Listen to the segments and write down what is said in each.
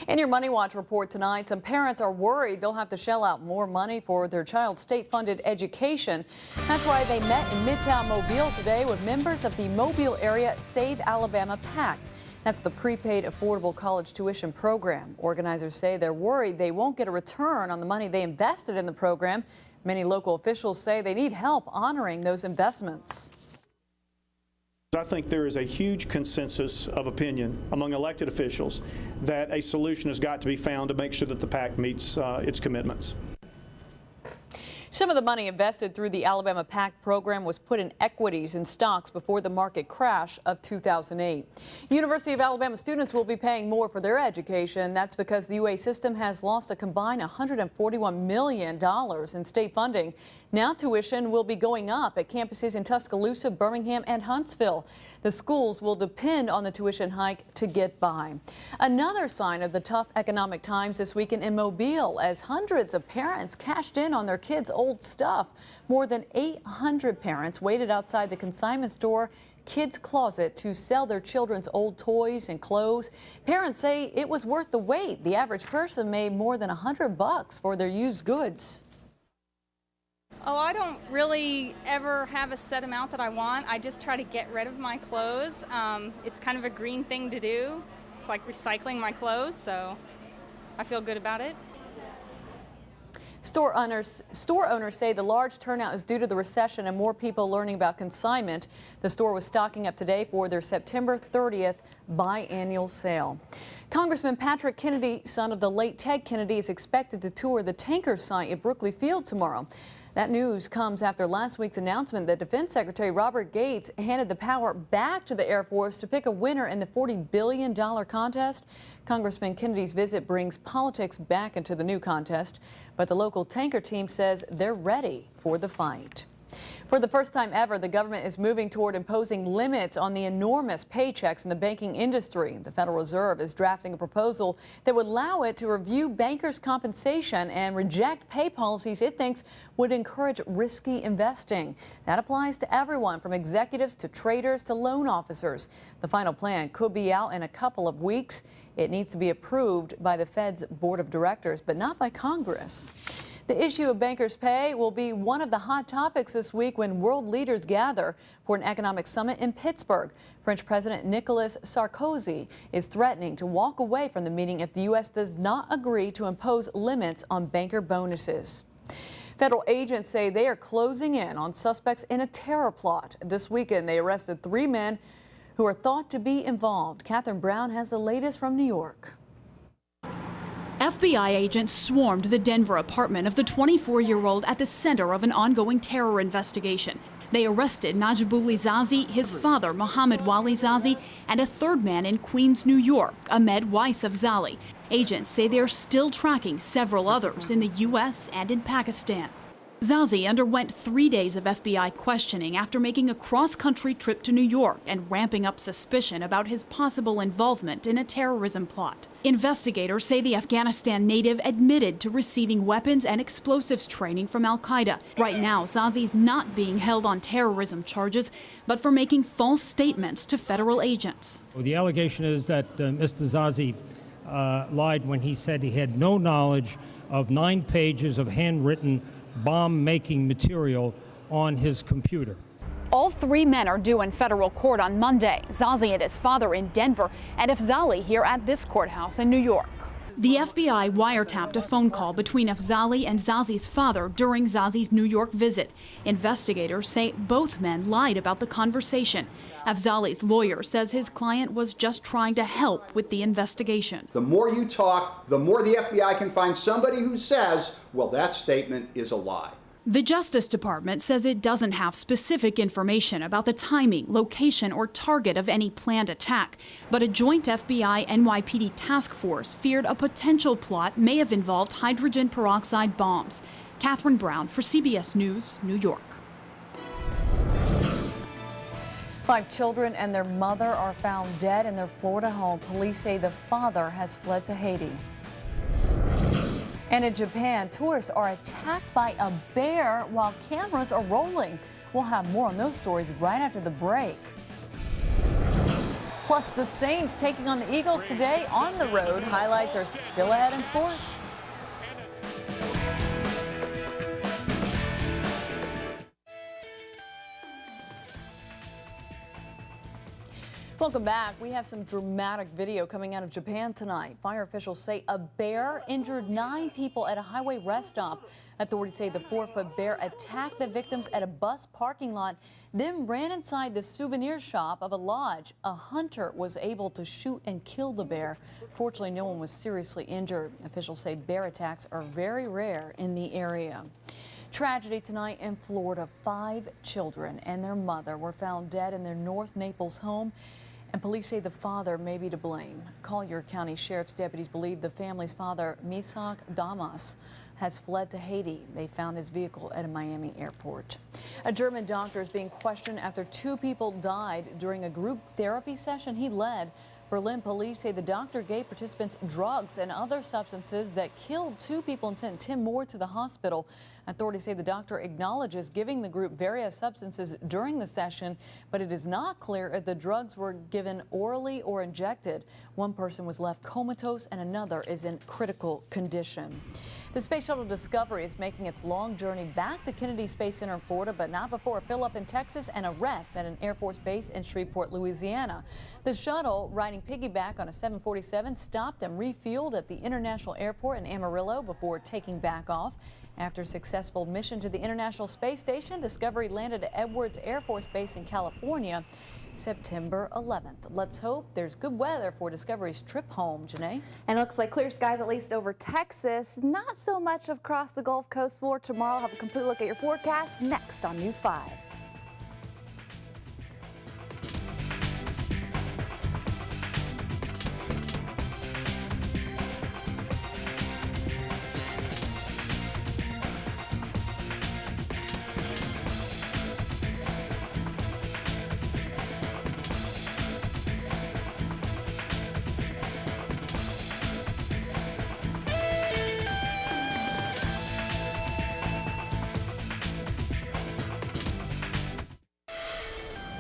In your Money Watch report tonight, some parents are worried they'll have to shell out more money for their child's state-funded education. That's why they met in Midtown Mobile today with members of the Mobile Area Save Alabama PAC. That's the prepaid affordable college tuition program. Organizers say they're worried they won't get a return on the money they invested in the program. Many local officials say they need help honoring those investments. I think there is a huge consensus of opinion among elected officials that a solution has got to be found to make sure that the PAC meets its commitments. Some of the money invested through the Alabama PAC program was put in equities and stocks before the market crash of 2008. University of Alabama students will be paying more for their education. That's because the UA system has lost a combined $141 million in state funding. Now tuition will be going up at campuses in Tuscaloosa, Birmingham, and Huntsville. The schools will depend on the tuition hike to get by. Another sign of the tough economic times this weekend in Mobile, as hundreds of parents cashed in on their kids' old stuff. More than 800 parents waited outside the consignment store Kids Closet to sell their children's old toys and clothes. Parents say it was worth the wait. The average person made more than $100 for their used goods. Oh, I don't really ever have a set amount that I want. I just try to get rid of my clothes. It's kind of a green thing to do. It's like recycling my clothes, so I feel good about it. Store owners say the large turnout is due to the recession and more people learning about consignment. The store was stocking up today for their September 30th biannual sale. Congressman Patrick Kennedy, son of the late Ted Kennedy, is expected to tour the tanker site at Brookley Field tomorrow. That news comes after last week's announcement that Defense Secretary Robert Gates handed the power back to the Air Force to pick a winner in the $40 billion contest. Congressman Kennedy's visit brings politics back into the new contest, but the local tanker team says they're ready for the fight. For the first time ever, the government is moving toward imposing limits on the enormous paychecks in the banking industry. The Federal Reserve is drafting a proposal that would allow it to review bankers' compensation and reject pay policies it thinks would encourage risky investing. That applies to everyone from executives to traders to loan officers. The final plan could be out in a couple of weeks. It needs to be approved by the Fed's board of directors, but not by Congress. The issue of bankers' pay will be one of the hot topics this week when world leaders gather for an economic summit in Pittsburgh. French President Nicolas Sarkozy is threatening to walk away from the meeting if the U.S. does not agree to impose limits on banker bonuses. Federal agents say they are closing in on suspects in a terror plot. This weekend, they arrested 3 men who are thought to be involved. Catherine Brown has the latest from New York. FBI agents swarmed the Denver apartment of the 24-year-old at the center of an ongoing terror investigation. They arrested Najibullah Zazi, his father, Mohammed Wali Zazi, and a third man in Queens, New York, Ahmed Weiss of Zali. Agents say they are still tracking several others in the U.S. and in Pakistan. Zazi underwent 3 days of FBI questioning after making a cross-country trip to New York and ramping up suspicion about his possible involvement in a terrorism plot. Investigators say the Afghanistan native admitted to receiving weapons and explosives training from al-Qaeda. Right now, Zazi's not being held on terrorism charges, but for making false statements to federal agents. The allegation is that Mr. Zazi lied when he said he had no knowledge of 9 pages of handwritten bomb-making material on his computer. All 3 men are due in federal court on Monday, Zazi and his father in Denver, and Afzali here at this courthouse in New York. The FBI wiretapped a phone call between Afzali and Zazi's father during Zazi's New York visit. Investigators say both men lied about the conversation. Afzali's lawyer says his client was just trying to help with the investigation. The more you talk, the more the FBI can find somebody who says, well, that statement is a lie. The Justice Department says it doesn't have specific information about the timing, location, or target of any planned attack, but a joint FBI-NYPD task force feared a potential plot may have involved hydrogen peroxide bombs. Catherine Brown for CBS News, New York. 5 children and their mother are found dead in their Florida home. Police say the father has fled to Haiti. And in Japan, tourists are attacked by a bear while cameras are rolling. We'll have more on those stories right after the break. Plus, the Saints taking on the Eagles today on the road. Highlights are still ahead in sports. Welcome back. We have some dramatic video coming out of Japan tonight. Fire officials say a bear injured 9 people at a highway rest stop. Authorities say the 4-foot bear attacked the victims at a bus parking lot, then ran inside the souvenir shop of a lodge. A hunter was able to shoot and kill the bear. Fortunately, no one was seriously injured. Officials say bear attacks are very rare in the area. Tragedy tonight in Florida. 5 children and their mother were found dead in their North Naples home, and police say the father may be to blame. Collier County Sheriff's deputies believe the family's father, Misak Damas, has fled to Haiti. They found his vehicle at a Miami airport. A German doctor is being questioned after 2 people died during a group therapy session he led. Berlin police say the doctor gave participants drugs and other substances that killed 2 people and sent 10 more to the hospital. Authorities say the doctor acknowledges giving the group various substances during the session, but it is not clear if the drugs were given orally or injected. One person was left comatose and another is in critical condition. The Space Shuttle Discovery is making its long journey back to Kennedy Space Center in Florida, but not before a fill-up in Texas and arrest at an Air Force base in Shreveport, Louisiana. The shuttle, riding piggyback on a 747, stopped and refueled at the International Airport in Amarillo before taking back off. After a successful mission to the International Space Station, Discovery landed at Edwards Air Force Base in California September 11th. Let's hope there's good weather for Discovery's trip home, Janae. And it looks like clear skies at least over Texas. Not so much across the Gulf Coast for tomorrow. Have a complete look at your forecast next on News 5.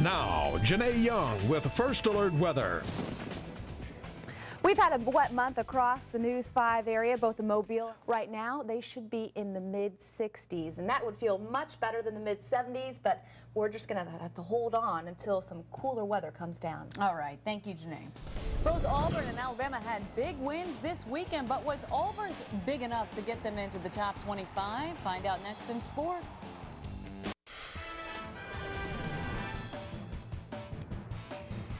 Now, Janae Young with First Alert Weather. We've had a wet month across the News 5 area, both the Mobile. Right now, they should be in the mid-60s, and that would feel much better than the mid-70s, but we're just going to have to hold on until some cooler weather comes down. All right. Thank you, Janae. Both Auburn and Alabama had big wins this weekend, but was Auburn's big enough to get them into the top 25? Find out next in sports.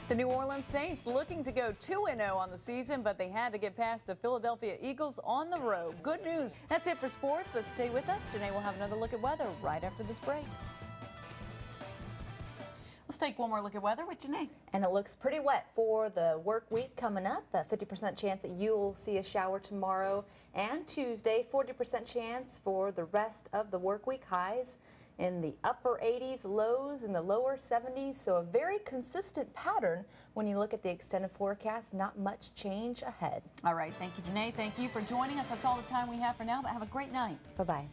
The New Orleans Saints looking to go 2-0 on the season, but they had to get past the Philadelphia Eagles on the road. Good news. That's it for sports, but stay with us. Janae will have another look at weather right after this break. Let's take one more look at weather with Janae. And it looks pretty wet for the work week coming up. A 50% chance that you'll see a shower tomorrow and Tuesday. 40% chance for the rest of the work week. Highs in the upper 80s, lows in the lower 70s. So a very consistent pattern when you look at the extended forecast. Not much change ahead. All right. Thank you, Janae. Thank you for joining us. That's all the time we have for now, but have a great night. Bye-bye.